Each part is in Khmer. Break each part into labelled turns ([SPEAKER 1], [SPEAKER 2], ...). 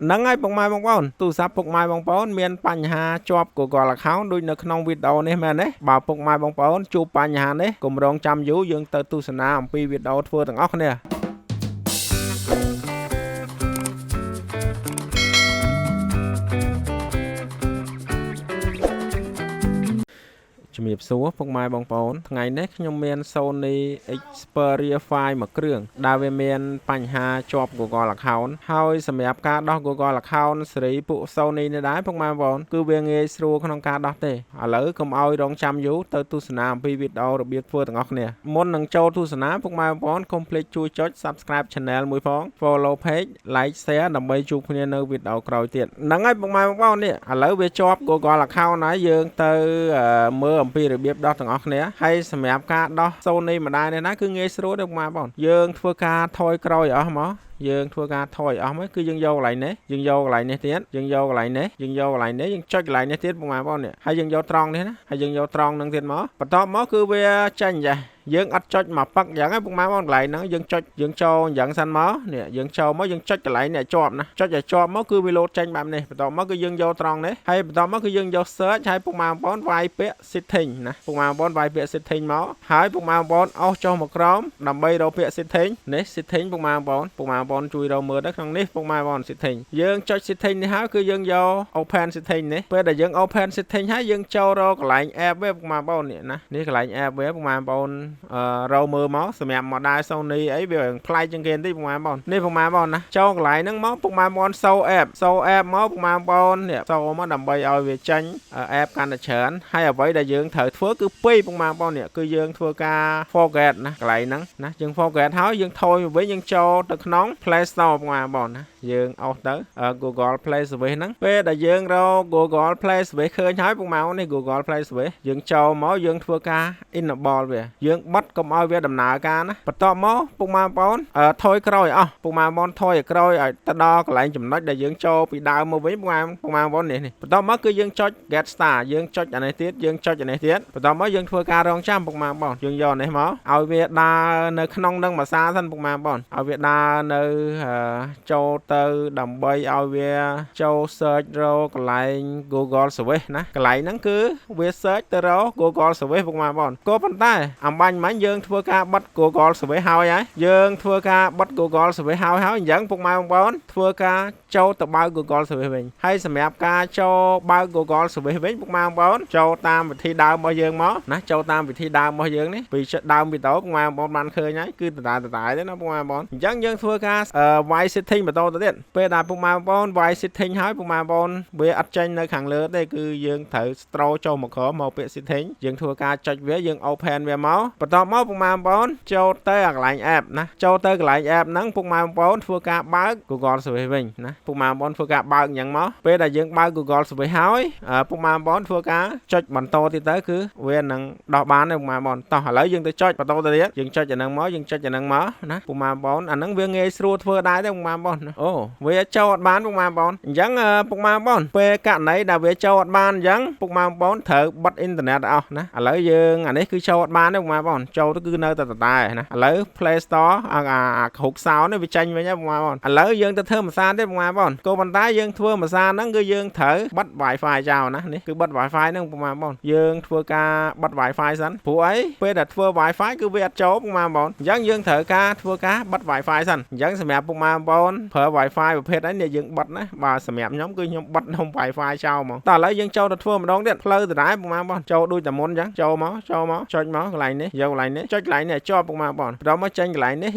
[SPEAKER 1] ហ្នឹងហើយពុកម៉ែបងប្អូនទូរស័ព្ទពុកម៉ែបងប្អូនមានបញ្ហាជាប់ Google account ដូចនៅក្នុងវីដេអូនេះមែនទេបើពុកម៉ែបងប្អូនជួបបញ្ហានេះកុំរងចាំយូរយើងទៅទស្សនាអំពីវីដេអូធ្វើទាំងអស់គ្នាជំរាបសួរពុកម៉ែបងប្អូនថ្ងៃនេះខ្ញុំមាន Sony Xperia 5 មួយគ្រឿងដែលវាមានបញ្ហាជាប់ Google account ហើយសម្រាប់ការដោះ Google account សេរីពួក Sony នេះដែរពុកម៉ែបងប្អូនគឺវាងាយស្រួលក្នុងការដោះទេឥឡូវកុំឲ្យរងចាំយូរទៅទស្សនាអំពីវីដេអូរបៀបធ្វើទាំងអស់គ្នាមុននឹងចូលទស្សនាពុកម៉ែបងប្អូនកុំភ្លេចជួយចុច Subscribe Channel មួយផង Follow Page Like Share ដើម្បីជួបគ្នានៅវីដេអូក្រោយទៀតហ្នឹងហើយពុកម៉ែបងប្អូននេះឥឡូវវាជាប់ Google account ហើយយើងទៅមើលអំពីរបៀបដោះទាំងអស់គ្នាហើយសម្រាប់ការដោះ Sony ម្ដាយនេះណាគឺងាយស្រួលទេពុកម៉ែបងប្អូនយើងធ្វើការថយក្រោយអស់មកយើងធ្វើការថយអស់មកគឺយើងយកកន្លែងនេះយើងយកកន្លែងនេះទៀតយើងយកកន្លែងនេះយើងយកកន្លែងនេះយើងចុចកន្លែងនេះទៀតពុកម៉ែបងប្អូននេះហើយយើងយកត្រង់នេះណាហើយយើងយកត្រង់នឹងទៀតមកបន្ទាប់មកគឺវាចាញ់ចាយើងអត់ចុចមកប៉ឹកអញ្ចឹងហ្នឹងពុកម៉ែបងកន្លែងហ្នឹងយើងចុចយើងចូលអញ្ចឹងសិនមកនេះយើងចូលមកយើងចុចកន្លែងនេះជាប់ណាចុចឲ្យជាប់មកគឺវាលោតចេញបែបនេះបន្ទាប់មកគឺយើងយកត្រង់នេះហើយបន្ទាប់មកគឺយើងយក search ហើយពុកម៉ែបងប្អូនវាយពាក្យ setting ណាពុកម៉ែបងប្អូនវាយពាក្យ setting មកហើយពុកម៉ែបងប្អូនអោសចុះមកក្រោមដើម្បីរកពាក្យ setting នេះ setting ពុកម៉ែបងប្អូនជួយរកមើលទៅក្នុងនេះពុកម៉ែបងប្អូន setting យើងចុច setting នេះហើយគឺយើងយក open setting នេះពេលដែលយើង open setting ហើយយើងចូលរកកន្លែង app វិញពុកម៉ែបងប្អូននេះណានេះកន្លែង app វិញពុកម៉ែបងប្អូនរកមើលមកសម្រាប់ model Sony អីវាប្លែកជាងគេបន្តិចពុកម៉ែបងប្អូននេះពុកម៉ែបងប្អូនណាចូលកន្លែងហ្នឹងមកពុកម៉ែបងប្អូនសូ app មកពុកម៉ែបងប្អូននេះសូមកដើម្បីឲ្យវាចេញ app កាន់តែច្រើនហើយអ្វីដែលយើងត្រូវធ្វើគឺពីរពុកម៉ែបងប្អូននេះគឺយើងធ្វើការ forget ណាកន្លែងហ្នឹងណាយើង forget ហើយយើងថយវិញយើងចូលទៅក្នុង Play Store ពុកម៉ែបងប្អូនណាយើងអោសទៅ Google Play Service ហ្នឹងពេលដែលយើងរក Google Play Service ឃើញហើយពុកម៉ែបងនេះ Google Play Service យើងចូលមកយើងធ្វើការ enable វាយើងបិទកុំឲ្យវាដំណើរការណាបន្ទាប់មកពុកម៉ែបងប្អូនថយក្រោយអស់ពុកម៉ែបងប្អូនថយឲ្យក្រោយឲ្យទៅដល់កន្លែងចំណុចដែលយើងចូលពីដើមមកវិញពុកម៉ែបងប្អូននេះបន្ទាប់មកគឺយើងចុច Get Start យើងចុចអានេះទៀតយើងចុចអានេះទៀតបន្ទាប់មកយើងធ្វើការរងចាំពុកម៉ែបងប្អូនយើងយកនេះមកឲ្យវាដើរនៅក្នុងនឹងភាសាសិនពុកម៉ែបងប្អូនឲ្យវាដើរនៅចូលទៅដើម្បីឲ្យវាចូល search រកកន្លែង Google Service ណាកន្លែងហ្នឹងគឺវា search ទៅរក Google Service ពុកម៉ែបងប្អូនក៏ប៉ុន្តែអំបញ្ញមិញយើងធ្វើការបិទ Google Service ហើយយើងធ្វើការបិទ Google Service ហើយអញ្ចឹងពុកម៉ែបងប្អូនធ្វើការចូលទៅបើក Google Service វិញហើយសម្រាប់ការចូលបើក Google Service វិញពុកម៉ែបងប្អូនចូលតាមវិធីដើមរបស់យើងមកណាចូលតាមវិធីដើមរបស់យើងនេះពីដើមវីដេអូពុកម៉ែបងប្អូនបានឃើញហើយគឺតតែទេណាពុកម៉ែបងប្អូនអញ្ចឹងយើងធ្វើការវាយ setting បន្តទៅទៀតពេលដែលពុកម៉ែបងប្អូនវាយ setting ហើយពុកម៉ែបងប្អូនវាអត់ចេញនៅខាងលើទេគឺយើងត្រូវ scroll ចូលមកក្រោមមកពាក្យ setting យើងធ្វើការចុចវាយើង open វាមកបន្ទាប់មកពុកម៉ែបងប្អូនចូលទៅកន្លែង app ណាចូលទៅកន្លែង app ហ្នឹងពុកម៉ែបងប្អូនធ្វើការបើក Google Service វិញណាពុកម៉ែបងប្អូនធ្វើការបើកអញ្ចឹងមកពេលដែលយើងបើក Google Service ហើយពុកម៉ែបងប្អូនធ្វើការចុចបន្តទៀតទៅគឺវានឹងដោះបានទេពុកម៉ែបងប្អូនតោះឥឡូវយើងទៅចុចបន្តទៅទៀតយើងចុចអាហ្នឹងមកយើងចុចអាហ្នឹងមកណាពុកម៉ែបងប្អូនអាហ្នឹងវាងាយស្រួលធ្វើដែរទេពុកម៉ែបងប្អូនអូវាចូលអត់បានពុកម៉ែបងប្អូនអញ្ចឹងពុកម៉ែបងប្អូនពេលករណីដែលវាចូលអត់បានអញ្ចឹងពុកម៉ែបងប្អូនត្រូវបិទអ៊ីនធឺណិតអស់ណាឥឡូវយើងអានេះគឺចូលអត់បានទេពុកម៉ែបងប្អូនចូលទៅគឺនៅតែណាឥឡូវ Play Store អាគ្រុកសោនេះវាចេញវិញហើយពុកម៉ែបងប្អូនឥឡូវយើងទៅធ្វើភាសាទេពុកម៉ែបងប្អូនក៏ប៉ុន្តែយើងធ្វើភាសាហ្នឹងគឺយើងត្រូវបិទ Wi-Fi ចោលណានេះគឺបិទ Wi-Fi ហ្នឹងពុកម៉ែបងប្អូនយើងធ្វើការបិទ Wi-Fi សិនព្រោះអីពេលដែលធ្វើ Wi-Fi គឺវាអត់ចូលពុកម៉ែបងប្អូនអញ្ចឹងយើងត្រូវការធ្វើការបិទ Wi-Fi សិនអញ្ចឹងសម្រាប់ពុកម៉ែបងប្អូនប្រើ Wi-Fi ប្រភេទនេះយើងបិទណាបាទសម្រាប់ខ្ញុំគឺខ្ញុំបិទក្នុង Wi-Fi ចោលហ្មងតោះឥឡូវយើងចូលទៅធ្វើម្ដងទៀតផ្លូវដដែលពុកម៉ែបងប្អូនចូលដូចតែមុនអញ្ចឹងចូលមកចុចមកកន្លែងនេះយកកន្លែងនេះចុចកន្លែងនេះជាប់ពុកម៉ែបងប្អូនបន្ទាប់មកចេញកន្លែងនេះ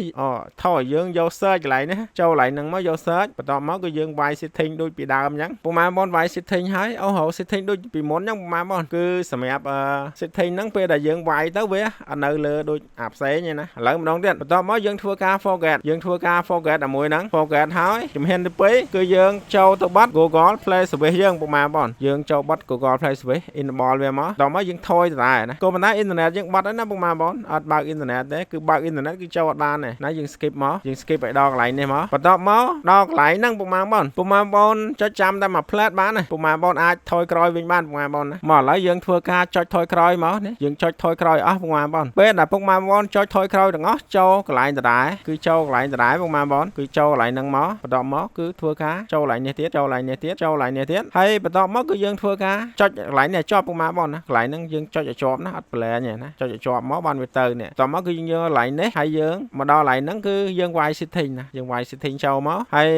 [SPEAKER 1] ថយយើងយក search កន្លែងនេះចូលកន្លែងហ្នឹងមកយក search បន្ទាប់មកគឺយើងវាយ setting ដូចពីដើមអញ្ចឹងពុកម៉ែបងប្អូនវាយ setting ហើយsetting ដូចពីមុនអញ្ចឹងពុកម៉ែបងប្អូនគឺសម្រាប់setting ហ្នឹងពេលដែលយើងវាយទៅវានៅលើដូចអាផ្សេងឯណាឥឡូវម្ដងទៀតបន្ទាប់មកយើងធ្វើការ forget អាមួយហ្នឹង forget ហើយជំហានទី2គឺយើងចូលទៅបិទ Google Play Service យើងពុកម៉ែបងប្អូនយើងចូលបិទ Google Play Service enable វាមកដល់មកយើងថយទៅដែរណាក៏ប៉ុន្តែអ៊ីនធឺណិតយើងបិទហើយណាពុកម៉ែបងប្អូនអត់បើកអ៊ីនធឺណិតទេគឺបើកអ៊ីនធឺណិតគឺចូលអត់បានទេណាយើង skip មកយើង skip ឲ្យដល់កន្លែងនេះមកបន្ទាប់មកដល់កន្លែងហ្នឹងពុកម៉ែបងប្អូនចុចចាំតែមួយផ្លែតបានណាពុកម៉ែបងប្អូនអាចថយក្រោយវិញបានពុកម៉ែបងប្អូនណាមកឥឡូវយើងធ្វើការចុចថយក្រោយមកនេះយើងចុចថយក្រោយអស់ពុកម៉ែបងប្អូនពេលដែលពុកម៉ែបងប្អូនចុចថយក្រោយទាំងអស់ចូលកន្លែងដដែលគឺចូលកន្លែងដដែលពុកម៉ែបងប្អូនគឺចូលកន្លែងហ្នឹងមក បន្ទាប់មកគឺធ្វើការចូលឡើងនេះទៀតចូលឡើងនេះទៀតចូលឡើងនេះទៀតហើយបន្ទាប់មកគឺយើងធ្វើការចុចកន្លែងនេះជាប់ពុកម៉ែបងណាកន្លែងហ្នឹងយើងចុចឲ្យជាប់ណាអត់ប្រឡែងទេណាចុចឲ្យជាប់មកបានវាទៅនេះបន្ទាប់មកគឺយើងយកកន្លែងនេះហើយយើងមកដល់កន្លែងហ្នឹងគឺយើងវាយ setting ណាយើងវាយ setting ចូលមកហើយ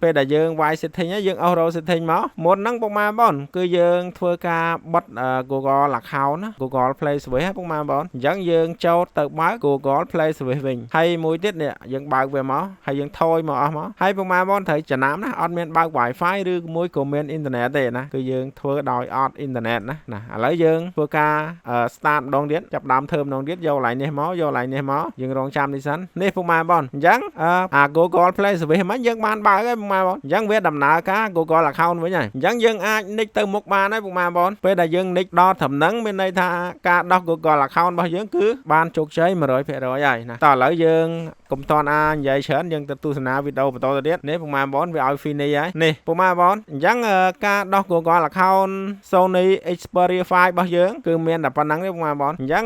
[SPEAKER 1] ពេលដែលយើងវាយ setting ហើយយើងអស់ row setting មកមុនហ្នឹងពុកម៉ែបងគឺយើងធ្វើការបិទ Google account ណា Google Play Service ពុកម៉ែបងអញ្ចឹងយើងចូលទៅបើក Google Play Service វិញហើយមួយទៀតនេះយើងបើកវាមកហើយយើងថយមកអស់មកហើយពុកម៉ែបងត្រូវចំណាំណាអត់មានបើក Wi-Fi ឬមួយក៏មានអ៊ីនធឺណិតទេណាគឺយើងធ្វើដោយអត់អ៊ីនធឺណិតណាឥឡូវយើងធ្វើការ start ម្ដងទៀតចាប់ដើមធ្វើម្ដងទៀតយកកន្លែងនេះមកយកកន្លែងនេះមកយើងរងចាំនេះសិននេះពុកម៉ែបងអញ្ចឹងGoogle Play Service ហ្នឹងយើងបានបើកហើយពុកម៉ែបងអញ្ចឹងវាដំណើរការ Google account វិញហើយអញ្ចឹងយើងអាចនិចទៅមុខបានហើយពុកម៉ែបងពេលដែលយើងនិចដល់ត្រឹមហ្នឹងមានន័យថាការដោះ Google account របស់យើងគឺបានជោគជ័យ 100% ហើយណាតោះឥឡូវយើងកុំតន់និយាយច្រើនយើងទៅទស្សនាវីដេអូបន្តទៅទៀតនេះពុកម៉ែបងវាឲ្យ finish ហើយនេះពុកម៉ែបងអញ្ចឹងការដោះ Google account Sony Xperia 5របស់យើងគឺមានតែប៉ុណ្្នឹងទេពុកម៉ែបងអញ្ចឹង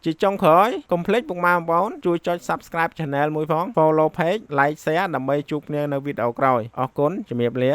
[SPEAKER 1] ជាចុងក្រោយកុំភ្លេចពុកម៉ែបងជួយចុច Subscribe Channel មួយផង Follow Page Like Share ដើម្បីជួបគ្នានៅវីដេអូក្រោយអរគុណជំរាបលា